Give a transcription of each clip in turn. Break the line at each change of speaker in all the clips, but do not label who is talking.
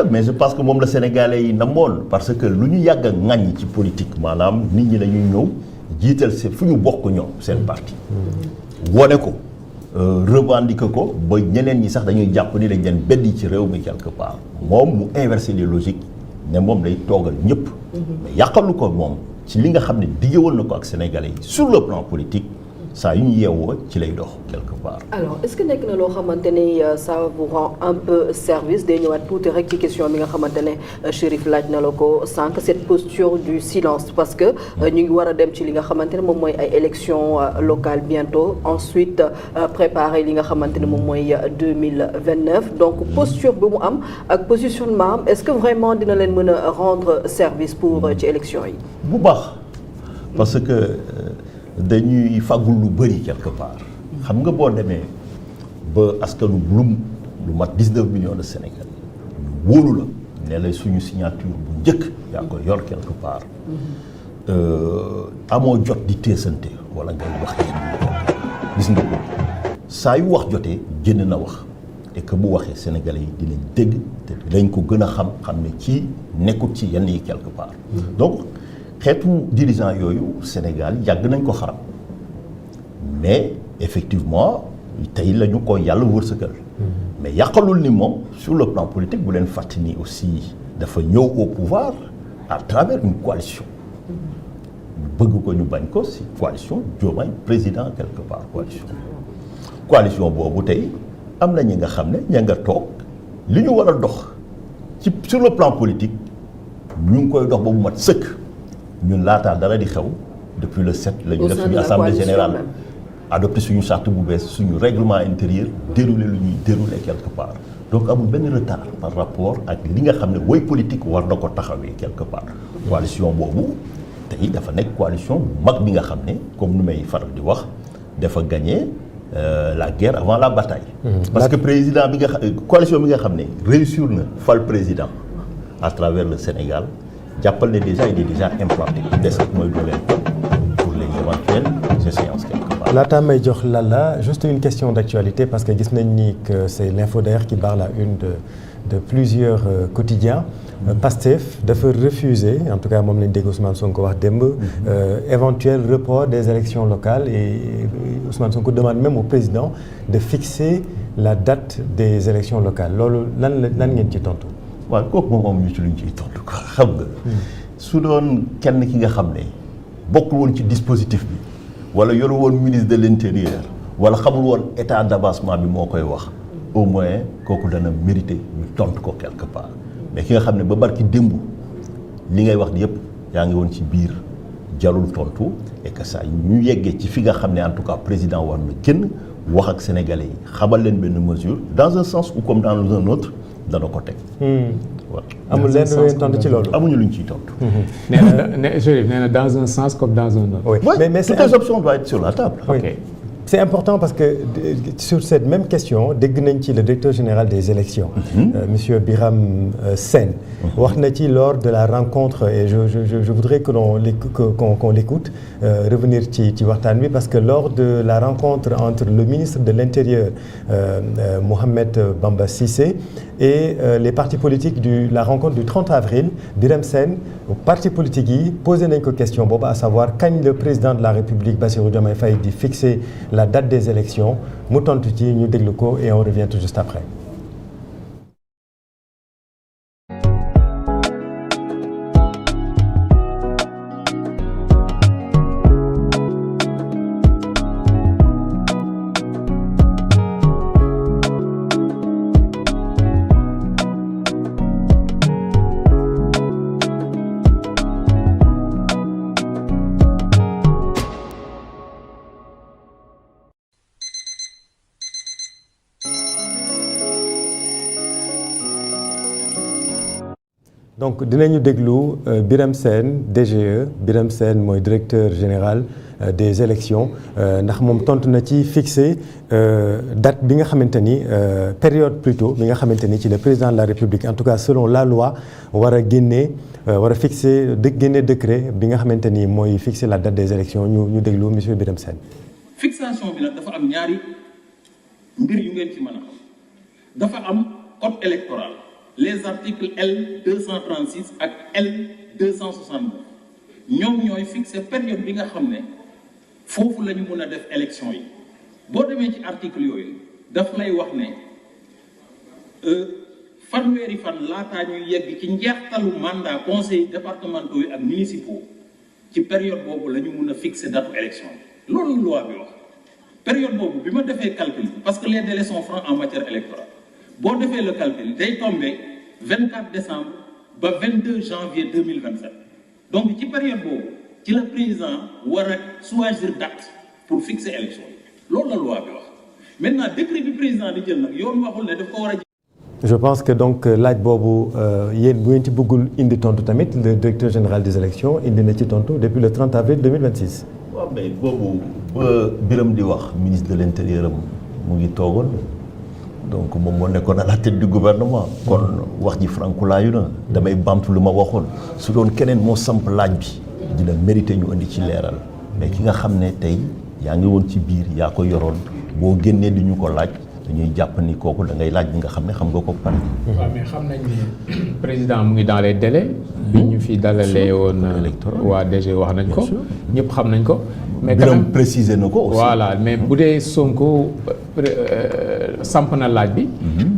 mais je pense que moom la Sénégalais yi namoon parce que lu ñu yàgg a ŋàññ ci politique maanaam nit ñi dañuy ñëw jiital si fu ñu bokk ñoom seen parti wone ko revendiquer ko ba ñeneen ñi sax dañuy jàpp ni dañ leen beddi ci réew mi quelque part moom mu inverser les logiques ne moom day toogal ñëpp mais yàqalu ko moom ci li nga xam ne diggewoon na ko ak Sénégalais yi sur le plan politique saa yu ñu yeewoo ci lay dox quelque part.
alors est-ce que nekk na loo xamante ni ça vous rend un peu service day ñëwaat tuuti rek ci question bi nga xamante ne Chérif laaj na la ko sànq cette posture du silence parce que ñu ngi war a dem ci li nga xamante ne moom mooy ay élections locales bientôt ensuite préparer li nga xamante ne moom mooy 2029 donc posture bi mu am ak positionnement am est-ce que vraiment dina leen mën a rendre service pour ci élections yi.
bu baax parce que. dañuy fàggul lu bëri quelque part xam nga boo demee ba askanu lu mat 19 millions de Sénégalais wóolu la ne la suñu signature bu njëkk yaa ko yor quelque part amoo jot di teesante wala ngay wax gis nga ko saa yu wax jotee jënd na wax et que bu waxee Sénégalais yi dinañ dégg te dinañ ko gën a xam ne ci nekkut ci yenn yi quelque part donc xeetu dirigeant yooyu Sénégal yàgg nañ ko xaram mais effectivement tey la ñu ko yàlla wërsëgal mais yàqalul ni moom sur le plan politique bu leen fàttali ni aussi dafa ñëw au pouvoir à travers une coalition ñu bëgg ko ñu bañ ko si coalition Diomaye président quelque part coalition boobu tey am na ñi nga xam ne ña nga toog li ñu war a dox ci sur le plan politique ñu ngi koy dox ba mu mat sëkk ñun laataa dara di xew depuis le 7 la ñu def suñu assemblée générale adopté suñu charte bu bees suñu règlement intérieur déroulé lu ñuy déroulé quelque part donc amul benn retard par rapport ak li nga xam ne woy politique war na ko taxawee quelque part coalition boobu tey dafa nekk coalition bu mag bi nga xam ne comme nu may faral di wax dafa gagné la guerre avant la bataille parce que président bi nga coalition bi nga xam ne réussir na fal président à travers le Sénégal jàppal ne déjà il est déjà implanté des mooy dooleel pour les éventuelles échéances quelque part.
laata may jox Lalla juste une question d'actualité parce que gis nañ ni que c'est l'info d'ailleurs qui barre la une de plusieurs quotidiens. Pastef dafa refuser en tout cas moom lañ dégg Ousmane Sonko wax démb éventuel report des élections locales et Ousmane Sonko demande même au président de fixer la date des élections locales loolu lan ngeen ci tontu.
waaw kooku moom ñu ci luñ ciy tontu ko xam nga su doon kenn ki nga xam ne bokkul woon ci dispositif bi wala yoru woon ministre de l'intérieur wala xamul woon état d'avancement bi moo koy wax au moins kooku dana mérité ñu tontu ko quelque part mais ki nga xam ne ba barki démb li ngay wax di yëpp yaa ngi woon ci biir jalul tontu et que ça ñu yeggee ci fi nga xam ne en tout cas président war na génn wax ak sénégalais yi xamal leen benn mesure dans un sens ou comme dans un autre dana ko teg.
voilà amul lenn lu leen tontu ci loolu.
amuñu luñ ciy tontu.
nee na dans un sens comme dans un autre.
oui mais
toutes les options doivent être sur la table.
ok c'est important parce que sur cette même question dégg nañ ci le directeur général des élections monsieur Birame Sène wax na ci lors de la rencontre et je voudrais que qu'on l'écoute revenir ci waxtaan bi parce que lors de la rencontre entre le ministre de l'Intérieur Mohamed Bamba Cissé et les partis politiques la rencontre du 30 avril Birame Sène partis politiques yi posé nañ ko question boobu à savoir kañ le président de la République Bassirou Diomaye Faye di fixer la date des élections mu tontu ci ñu déglu ko et on revient tout juste après. donc dinañu déglu Birame Sène DGE Birame Sène mooy directeur général des élections ndax moom tontu na ci fixer date bi nga xamante ni période plutôt bi nga xamante ni ci le président de la République en tout cas selon la loi war a fixer génne décret bi nga xamante ni mooy fixer la date des élections ñu déglu monsieur Birame Sène.
fixation bi nag dafa am ñaari mbir yu ngeen ci mën a xam dafa am code électoral les articles L236 ak L269 ñoom ñooy fixer période bi nga xam ne foofu la ñu mën a def élection yi boo demee ci article yooyu daf lay wax ne fanweeri fan laataa ñuy yegg ci njeextalu mandat conseils départementaux yi ak municipaux ci période boobu la ñu mën a fixer date élection yi loolu loi bi wax période boobu bi ma defee calcul parce que les délais sont francs en matière électorale boo defee le calcul day tombé 24 décembre ba 22 janvier 2027 donc ci période boobu ci la président war a choisir date pour fixer élection yi loolu la loi bi wax maintenant décret bi président di jël nag yoon waxul ne daf ko war a.
je pense que donc laaj boobu yéen bu ngeen ci bëggul indi tontu tamit le directeur général des élections indi na ci tontu depuis le 30 avril 2026.
waaw mais boobu ba Birame di wax ministre de l'intérieur am mu ngi toogoon donc moom moo nekkoon à la tête du gouvernement. kon wax ji frankulaayu na damay bamtu lu ma waxoon su doon keneen moo samp laaj bi dina mérité ñu indi ci leeral mais ki nga xam ne tey yaa ngi woon ci biir yaa ko yoroon boo génnee di ñu ko laaj dañuy jàpp ni kooku da ngay laaj bi nga xam ne xam nga ko pare.
waaw mais xam nañ ne président mu ngi dans les délais. bi ñu fi dalalee woon. waa DG wax nañ ko. ñëpp xam nañ ko. mais quand même
préciser na ko aussi.
voilà mais bu dee Sonko samp na laaj bi.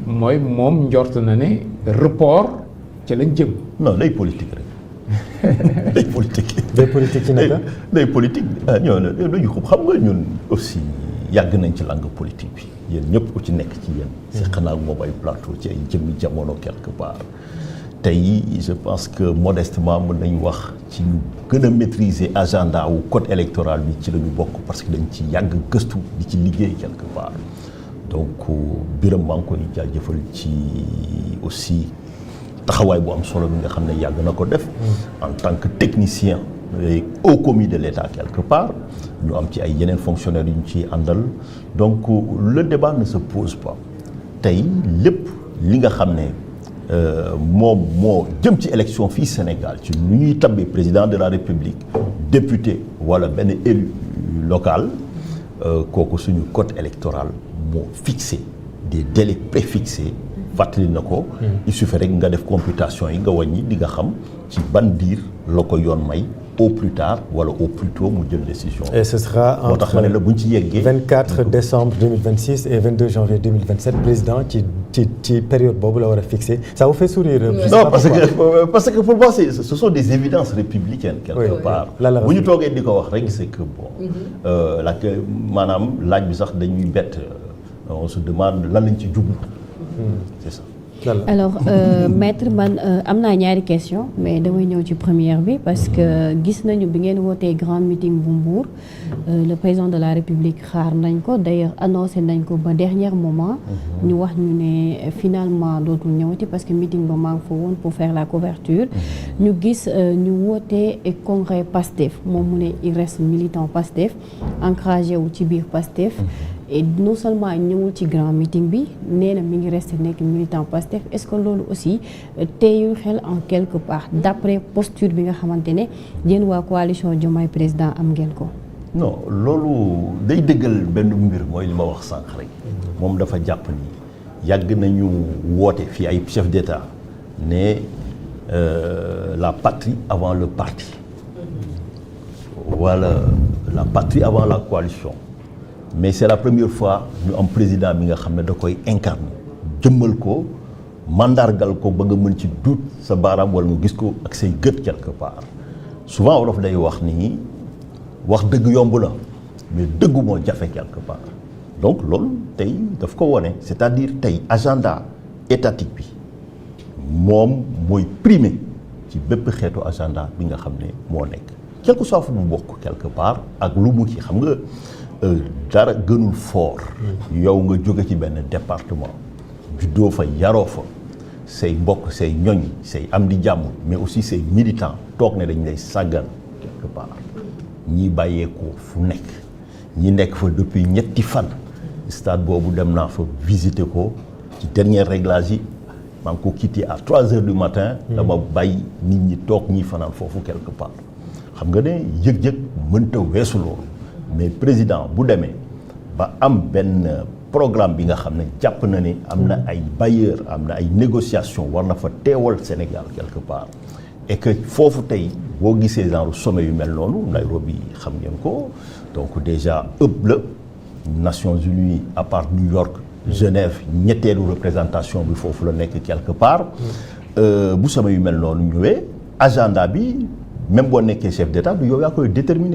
mooy moom njort na ne report ci lañ jëm.
non day politique rek day politique.
day politique ci naka.
day politique ah ñoo dañu xam nga ñun aussi yàgg nañ ci langue politique bi yéen ñëpp ku ci nekk ci yéen. seq naa ak moom ay plateau ci ay jëmmi jamono quelque part. tey je pense que modestement mën nañu wax ci ñu gën a maîtriser agenda wu code électoral bi ci la ñu bokk parce que dañ ci yàgg gëstu di ci liggéey quelque part donc Birame maa ngi koy jaajëfal ci aussi taxawaay bu am solo bi nga xam ne yàgg na ko def en tant que technicien au commis de l'État quelque part ñu am ci ay yeneen fonctionnaires yu ñu ciy àndal donc le débat ne se pose pas tey lépp li nga xam ne moom moo jëm ci élection fii Sénégal ci nu ñuy tabbee président de la République député wala benn élu local kooku suñu code électoral moo fixé des délais préfixés fàttali na ko il suffit rek nga def computation yi nga wàññi di nga xam ci ban diir la ko yoon may au plus tard wala au plus tôt mu jël décision.
et ce sera
moo tax ma ne la bu ñu ci yeggee
24 décembre 2026 et 22 janvier 2027 président ci période boobu la war a fixé ça vous fait sourire.
non parce que pour moi ce sont des évidences républicaines quelque part. bu ñu toogee di ko wax rek c'est que bon. maanaam laaj bi sax dañuy bett on se demande lan lañ ci jublu. c'est ça.
alors maître man am naa ñaari question mais damay ñëw ci première bi parce que gis nañu bi ngeen wootee grand meeting bu Mbour le président de la République xaar nañ ko d'ailleurs annoncé nañ ko ba dernier moment ñu wax ñu ne finalement dootul ñëwati parce que meeting ba maa ngi fa woon pour faire la couverture ñu gis ñu wootee congrès PASTEF moom mu ne il reste militant PASTEF ancragé wu ci biir PASTEF et non seulement ñëwul ci grand meeting bi nee na mi ngi resté nekk militant PASTEF est-ce que loolu aussi teeyul xel en quelque part d'après posture bi nga xamante ne yéen waa coalition Diomaye président am ngeen ko.
non loolu day dëggal benn mbir mooy li ma wax sànq rek moom dafa jàpp ni yàgg nañu woote fii ay chef d'État ne la patrie avant le parti wala la patrie avant la coalition. mais c'est la première fois ñu am président bi nga xam ne da koy incarner jëmmal ko mandargal ko ba nga mën ci duut sa baaraam wala nga gis ko ak say gët quelque part souvent wolof day wax ni wax dëgg yomb la mais dëggu moo jafe quelque part donc loolu tey daf ko wone c'est-à-dire tey agenda étatique bi moom mooy primer ci bépp xeetu agenda bi nga xam ne moo nekk quel que soit fu mu bokk quelque part ak lu mu ci xam nga dara gënul fort yow nga jóge ci benn département juddoo fa yaroo fa say mbokk say ñoñ say am di jàmm mais aussi say militants toog ne dañ lay sàggan quelque part ñi bàyyeekoo fu nekk ñi nekk fa depuis ñetti fan stade boobu dem naa fa visiter ko ci dernier réglage yi maa ngi ko quitté à 3 heures du matin dama bàyyi nit ñi toog ñi fanaan foofu quelque part xam nga ne yëg-yëg mënta weesu loolu mais président bu demee ba am benn programme bi nga xam ne jàpp na ne am na ay bailleurs am na ay négociations war na fa teewal Sénégal quelque part et que foofu tey boo gisee genre sommet yu mel noonu Nairobi xam ngeen ko donc déjà ëpp la Nations Unies à part New York Genève ñetteelu représentation bi foofu la nekk quelque part bu sommet yu mel noonu ñëwee agenda bi même boo nekkee chef d'État du yow yaa koy déterminer